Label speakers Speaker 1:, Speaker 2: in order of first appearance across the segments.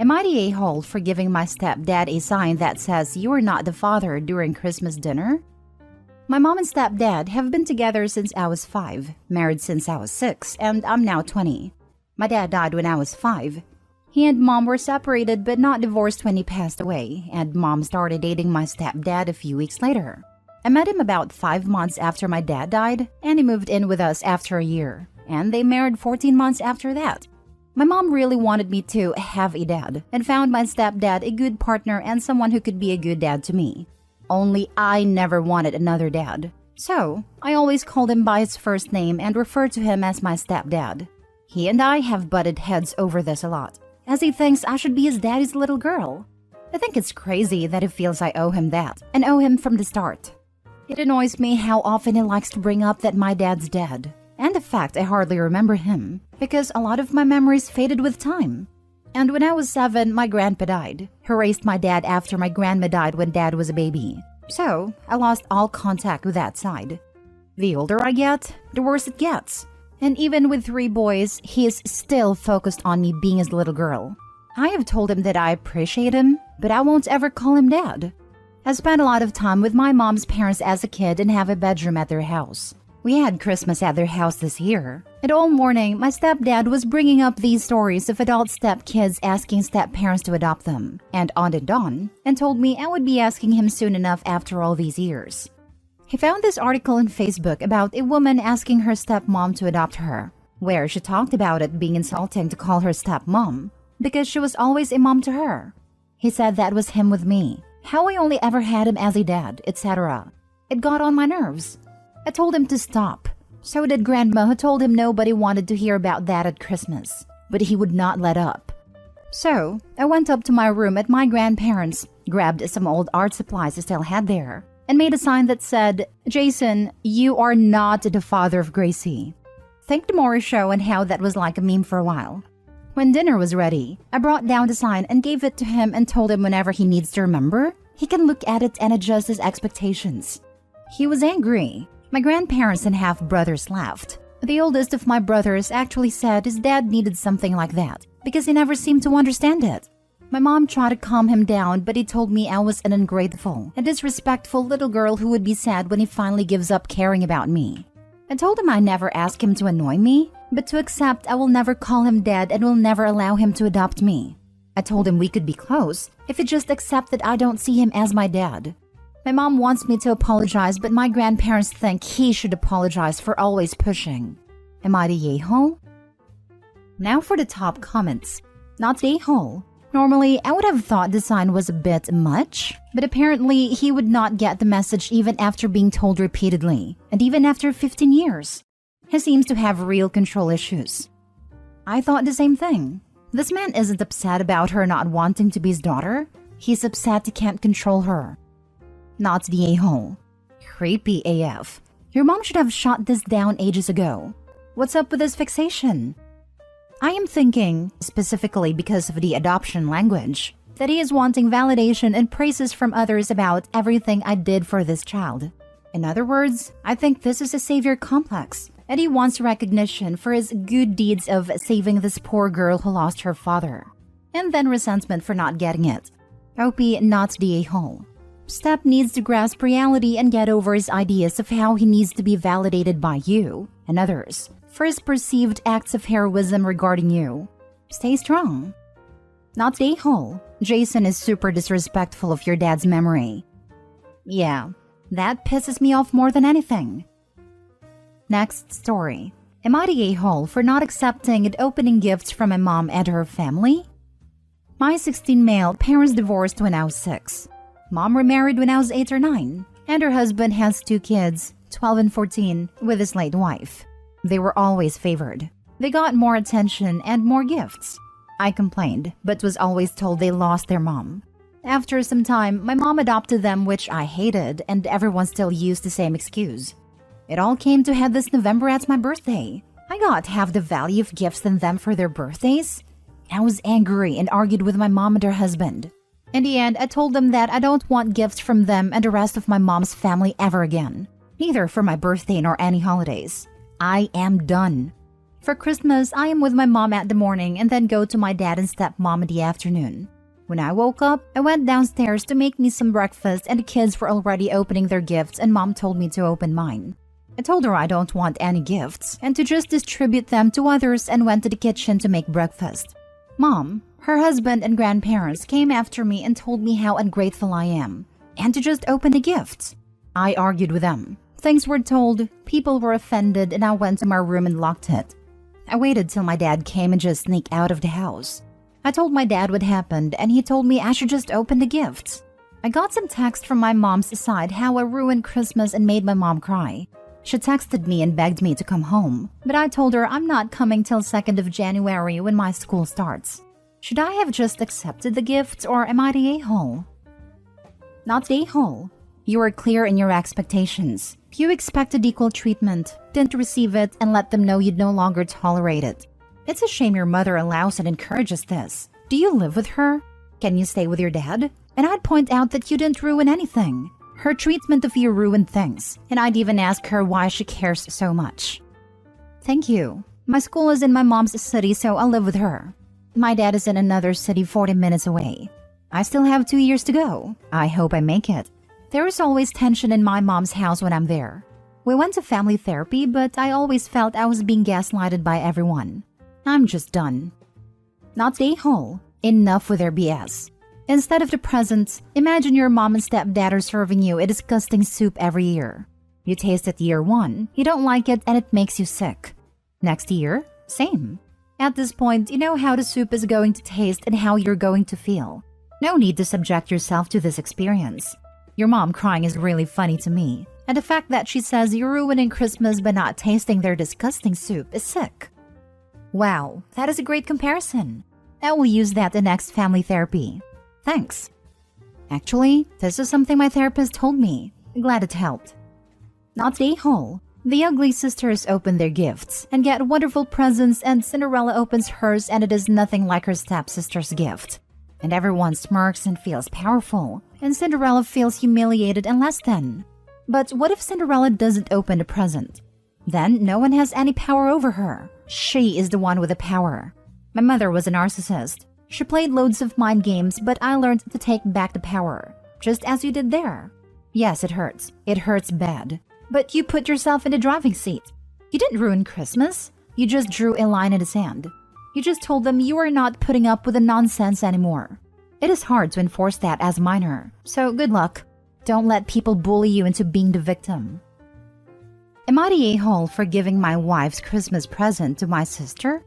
Speaker 1: Am I the a-hole for giving my stepdad a sign that says you are not the father during Christmas dinner? My mom and stepdad have been together since I was 5, married since I was 6, and I'm now 20. My dad died when I was 5. He and mom were separated but not divorced when he passed away, and mom started dating my stepdad a few weeks later. I met him about 5 months after my dad died, and he moved in with us after a year, and they married 14 months after that. My mom really wanted me to have a dad, and found my stepdad a good partner and someone who could be a good dad to me. Only I never wanted another dad. So, I always called him by his first name and referred to him as my stepdad. He and I have butted heads over this a lot, as he thinks I should be his daddy's little girl. I think it's crazy that he feels I owe him that, and owe him from the start. It annoys me how often he likes to bring up that my dad's dead, and the fact I hardly remember him, because a lot of my memories faded with time. And when I was 7, my grandpa died, who raised my dad after my grandma died when dad was a baby. So, I lost all contact with that side. The older I get, the worse it gets. And even with 3 boys, he is still focused on me being his little girl. I have told him that I appreciate him, but I won't ever call him dad. I spent a lot of time with my mom's parents as a kid and have a bedroom at their house. We had Christmas at their house this year, and all morning my stepdad was bringing up these stories of adult stepkids asking stepparents to adopt them, and on, and told me I would be asking him soon enough after all these years. He found this article on Facebook about a woman asking her stepmom to adopt her, where she talked about it being insulting to call her stepmom, because she was always a mom to her. He said that was him with me, how I only ever had him as a dad, etc. It got on my nerves. I told him to stop. So did Grandma, who told him nobody wanted to hear about that at Christmas, but he would not let up. So, I went up to my room at my grandparents', grabbed some old art supplies I still had there, and made a sign that said, "Jason, you are not the father of Gracie." Think the Maury show and how that was like a meme for a while. When dinner was ready, I brought down the sign and gave it to him and told him whenever he needs to remember, he can look at it and adjust his expectations. He was angry. My grandparents and half-brothers laughed. The oldest of my brothers actually said his dad needed something like that because he never seemed to understand it. My mom tried to calm him down, but he told me I was an ungrateful and disrespectful little girl who would be sad when he finally gives up caring about me. I told him I never asked him to annoy me, but to accept I will never call him dad and will never allow him to adopt me. I told him we could be close if he just accepted I don't see him as my dad. My mom wants me to apologize, but my grandparents think he should apologize for always pushing. Am I the a-hole? Now for the top comments. Not the a-hole. Normally, I would have thought the sign was a bit much, but apparently he would not get the message even after being told repeatedly, and even after 15 years. He seems to have real control issues. I thought the same thing. This man isn't upset about her not wanting to be his daughter. He's upset he can't control her. Not the a-hole. Creepy AF. Your mom should have shot this down ages ago. What's up with this fixation? I am thinking, specifically because of the adoption language, that he is wanting validation and praises from others about everything I did for this child. In other words, I think this is a savior complex, and he wants recognition for his good deeds of saving this poor girl who lost her father, and then resentment for not getting it. OP, not the a-hole. Step needs to grasp reality and get over his ideas of how he needs to be validated by you and others for his perceived acts of heroism regarding you. Stay strong. Not the a-hole. Jason is super disrespectful of your dad's memory. Yeah, that pisses me off more than anything. Next story. Am I the a-hole for not accepting and opening gifts from my mom and her family? My 16 male parents divorced when I was 6. Mom remarried when I was 8 or 9, and her husband has 2 kids, 12 and 14, with his late wife. They were always favored. They got more attention and more gifts. I complained, but was always told they lost their mom. After some time, my mom adopted them, which I hated, and everyone still used the same excuse. It all came to head this November at my birthday. I got half the value of gifts than them for their birthdays. I was angry and argued with my mom and her husband. In the end, I told them that I don't want gifts from them and the rest of my mom's family ever again. Neither for my birthday nor any holidays. I am done. For Christmas, I am with my mom at the morning and then go to my dad and stepmom in the afternoon. When I woke up, I went downstairs to make me some breakfast and the kids were already opening their gifts and mom told me to open mine. I told her I don't want any gifts and to just distribute them to others and went to the kitchen to make breakfast. Mom, her husband and grandparents came after me and told me how ungrateful I am and to just open the gifts. I argued with them. Things were told, people were offended, and I went to my room and locked it. I waited till my dad came and just sneaked out of the house. I told my dad what happened and he told me I should just open the gifts. I got some text from my mom's side how I ruined Christmas and made my mom cry. She texted me and begged me to come home, but I told her I'm not coming till 2nd of January when my school starts. Should I have just accepted the gifts or am I the a-hole? Not the a-hole. You were clear in your expectations. You expected equal treatment, didn't receive it, and let them know you'd no longer tolerate it. It's a shame your mother allows and encourages this. Do you live with her? Can you stay with your dad? And I'd point out that you didn't ruin anything. Her treatment of you ruined things, and I'd even ask her why she cares so much. Thank you. My school is in my mom's city, so I'll live with her. My dad is in another city 40 minutes away. I still have 2 years to go. I hope I make it. There is always tension in my mom's house when I'm there. We went to family therapy, but I always felt I was being gaslighted by everyone. I'm just done. Not the a-hole. Enough with their BS. Instead of the presents, imagine your mom and stepdad are serving you a disgusting soup every year. You taste it year 1, you don't like it, and it makes you sick. Next year, same. At this point, you know how the soup is going to taste and how you're going to feel. No need to subject yourself to this experience. Your mom crying is really funny to me, and the fact that she says you're ruining Christmas by not tasting their disgusting soup is sick. Wow, that is a great comparison. I will use that in next family therapy. Thanks. Actually, this is something my therapist told me. Glad it helped. Not the a-hole. The ugly sisters open their gifts and get wonderful presents, and Cinderella opens hers and it is nothing like her stepsister's gift. And everyone smirks and feels powerful, and Cinderella feels humiliated and less than. But what if Cinderella doesn't open a present? Then no one has any power over her. She is the one with the power. My mother was a narcissist. She played loads of mind games, but I learned to take back the power, just as you did there. Yes, it hurts. It hurts bad. But you put yourself in the driving seat. You didn't ruin Christmas. You just drew a line in the sand. You just told them you are not putting up with the nonsense anymore. It is hard to enforce that as a minor, so good luck. Don't let people bully you into being the victim. Am I the a-hole for giving my wife's Christmas present to my sister?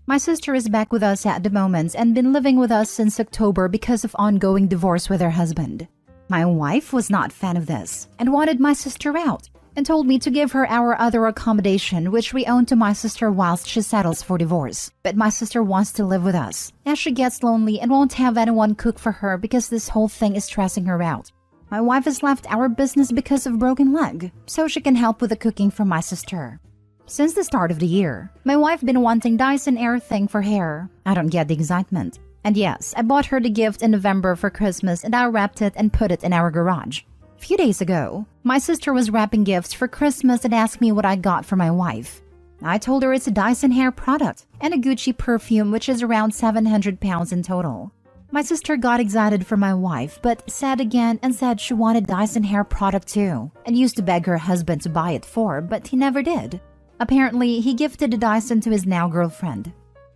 Speaker 1: My sister is back with us at the moment and been living with us since October because of ongoing divorce with her husband. My wife was not a fan of this and wanted my sister out and told me to give her our other accommodation which we own to my sister whilst she settles for divorce. But my sister wants to live with us as she gets lonely and won't have anyone cook for her because this whole thing is stressing her out. My wife has left our business because of broken leg, so she can help with the cooking for my sister. Since the start of the year, my wife been wanting Dyson Air thing for hair. I don't get the excitement. And yes, I bought her the gift in November for Christmas and I wrapped it and put it in our garage. A few days ago, my sister was wrapping gifts for Christmas and asked me what I got for my wife. I told her it's a Dyson hair product and a Gucci perfume which is around 700 pounds in total. My sister got excited for my wife, but sad again and said she wanted Dyson hair product too and used to beg her husband to buy it for, but he never did. Apparently, he gifted the Dyson to his now girlfriend.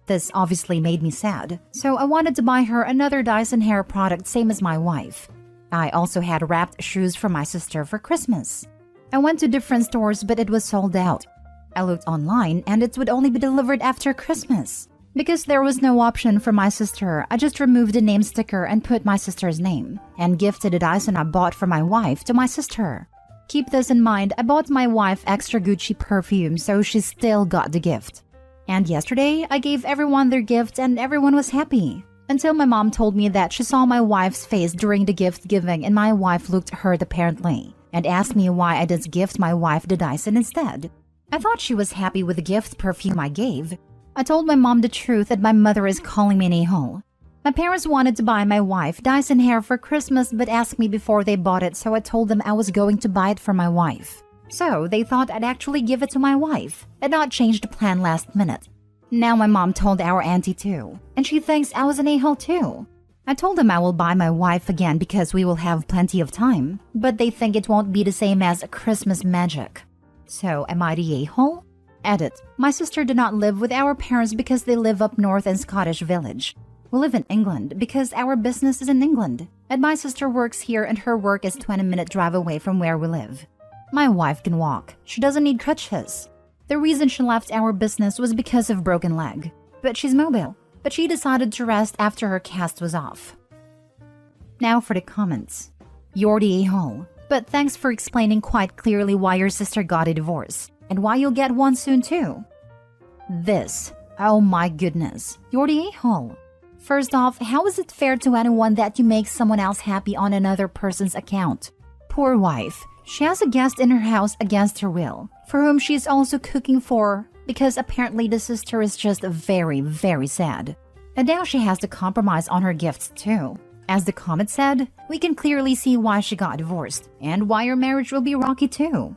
Speaker 1: This obviously made me sad, so I wanted to buy her another Dyson hair product same as my wife. I also had wrapped shoes for my sister for Christmas. I went to different stores but it was sold out. I looked online and it would only be delivered after Christmas. Because there was no option for my sister, I just removed the name sticker and put my sister's name and gifted the Dyson I bought for my wife to my sister. Keep this in mind, I bought my wife extra Gucci perfume so she still got the gift. And yesterday, I gave everyone their gift and everyone was happy. Until my mom told me that she saw my wife's face during the gift giving and my wife looked hurt apparently and asked me why I didn't gift my wife the Dyson instead. I thought she was happy with the gift perfume I gave. I told my mom the truth that my mother is calling me an a-hole. My parents wanted to buy my wife Dyson hair for Christmas but asked me before they bought it, so I told them I was going to buy it for my wife. So they thought I'd actually give it to my wife and not change the plan last minute. Now my mom told our auntie too, and she thinks I was an a-hole too. I told them I will buy my wife again because we will have plenty of time, but they think it won't be the same as Christmas magic. So am I the a-hole? Edit. My sister did not live with our parents because they live up north in Scottish Village. We live in England because our business is in England, and my sister works here and her work is 20-minute drive away from where we live. My wife can walk. She doesn't need crutches. The reason she left our business was because of broken leg. But she's mobile. But she decided to rest after her cast was off. Now for the comments. You're the a-hole. But thanks for explaining quite clearly why your sister got a divorce. And why you'll get one soon too. This. Oh my goodness. You're the a-hole. First off, how is it fair to anyone that you make someone else happy on another person's account? Poor wife. She has a guest in her house against her will, for whom she is also cooking for, because apparently the sister is just very, very sad. And now she has to compromise on her gifts too. As the comment said, we can clearly see why she got divorced, and why her marriage will be rocky too.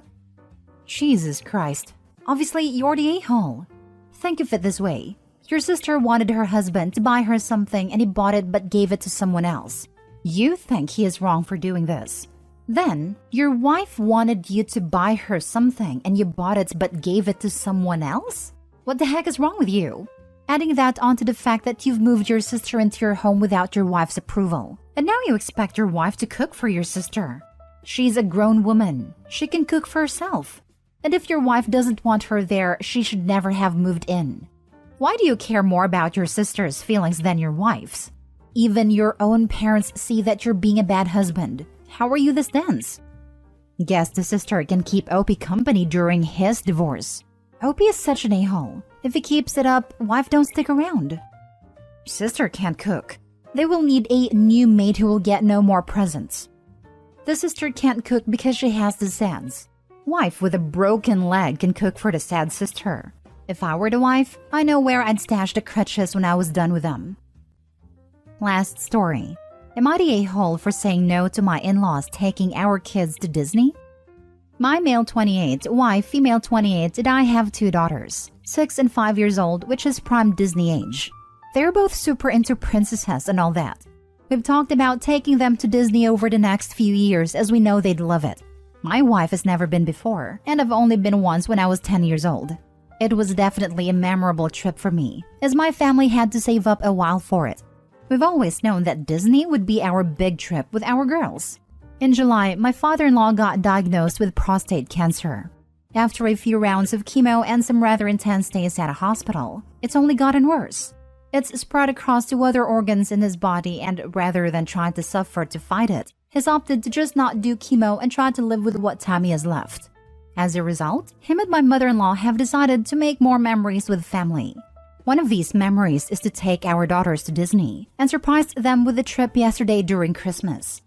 Speaker 1: Jesus Christ. Obviously, you're the a-hole. Think of it this way. Your sister wanted her husband to buy her something and he bought it but gave it to someone else. You think he is wrong for doing this. Then, your wife wanted you to buy her something and you bought it but gave it to someone else? What the heck is wrong with you? Adding that onto the fact that you've moved your sister into your home without your wife's approval. And now you expect your wife to cook for your sister. She's a grown woman. She can cook for herself. And if your wife doesn't want her there, she should never have moved in. Why do you care more about your sister's feelings than your wife's? Even your own parents see that you're being a bad husband. How are you this dense? Guess the sister can keep Opie company during his divorce. Opie is such an a-hole. If he keeps it up, wife don't stick around. Sister can't cook. They will need a new maid who will get no more presents. The sister can't cook because she has the SADS. Wife with a broken leg can cook for the sad sister. If I were the wife, I know where I'd stash the crutches when I was done with them. Last story. Am I the a-hole for saying no to my in-laws taking our kids to Disney? My male 28, wife female 28, and I have 2 daughters, 6 and 5 years old, which is prime Disney age. They're both super into princesses and all that. We've talked about taking them to Disney over the next few years as we know they'd love it. My wife has never been before, and I've only been once when I was 10 years old. It was definitely a memorable trip for me, as my family had to save up a while for it. We've always known that Disney would be our big trip with our girls. In July, my father-in-law got diagnosed with prostate cancer. After a few rounds of chemo and some rather intense days at a hospital, it's only gotten worse. It's spread across to other organs in his body, and rather than trying to suffer to fight it, he's opted to just not do chemo and try to live with what time he has left. As a result, him and my mother-in-law have decided to make more memories with family. One of these memories is to take our daughters to Disney and surprised them with a trip yesterday during Christmas.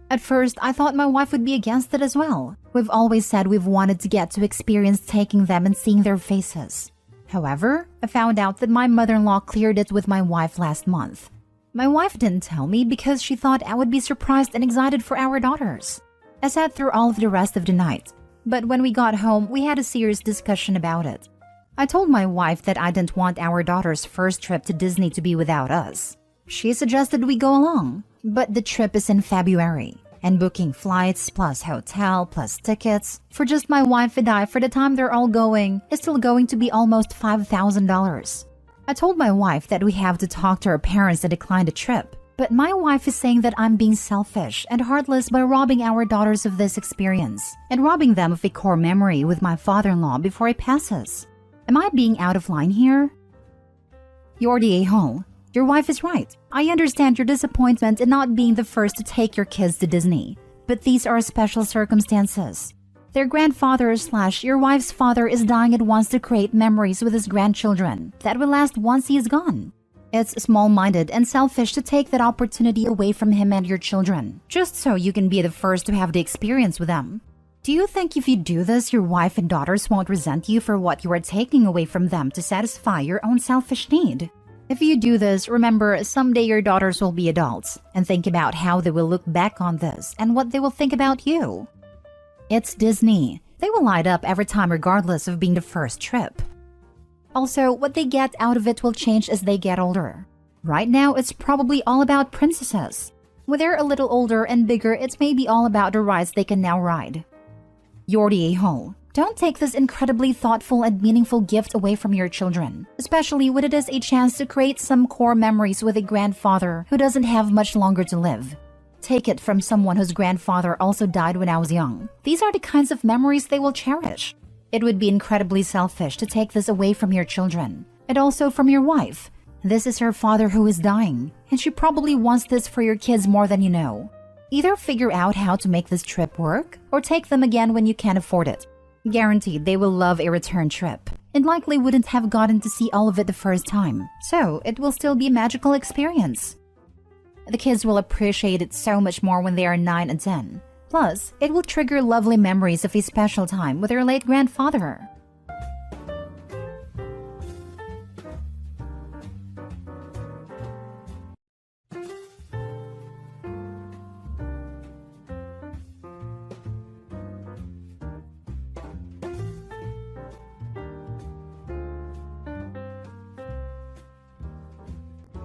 Speaker 1: At first, I thought my wife would be against it as well. We've always said we've wanted to get to experience taking them and seeing their faces. However, I found out that my mother-in-law cleared it with my wife last month. My wife didn't tell me because she thought I would be surprised and excited for our daughters. I sat through all of the rest of the night, but when we got home, we had a serious discussion about it. I told my wife that I didn't want our daughter's first trip to Disney to be without us. She suggested we go along, but the trip is in February, and booking flights plus hotel plus tickets for just my wife and I for the time they're all going is still going to be almost $5,000. I told my wife that we have to talk to her parents to decline the trip, but my wife is saying that I'm being selfish and heartless by robbing our daughters of this experience and robbing them of a core memory with my father-in-law before he passes. Am I being out of line here? You're the a-hole. Your wife is right. I understand your disappointment in not being the first to take your kids to Disney, but these are special circumstances. Their grandfather / your wife's father is dying and wants to create memories with his grandchildren that will last once he is gone. It's small-minded and selfish to take that opportunity away from him and your children, just so you can be the first to have the experience with them. Do you think if you do this, your wife and daughters won't resent you for what you are taking away from them to satisfy your own selfish need? If you do this, remember, someday your daughters will be adults, and think about how they will look back on this and what they will think about you. It's Disney. They will light up every time regardless of being the first trip. Also, what they get out of it will change as they get older. Right now, it's probably all about princesses. When they're a little older and bigger, it may be all about the rides they can now ride. You're the a-hole. Don't take this incredibly thoughtful and meaningful gift away from your children, especially when it is a chance to create some core memories with a grandfather who doesn't have much longer to live. Take it from someone whose grandfather also died when I was young. These are the kinds of memories they will cherish. It would be incredibly selfish to take this away from your children, and also from your wife. This is her father who is dying, and she probably wants this for your kids more than you know. Either figure out how to make this trip work, or take them again when you can afford it. Guaranteed they will love a return trip, and likely wouldn't have gotten to see all of it the first time, so it will still be a magical experience. The kids will appreciate it so much more when they are 9 and 10. Plus, it will trigger lovely memories of a special time with their late grandfather.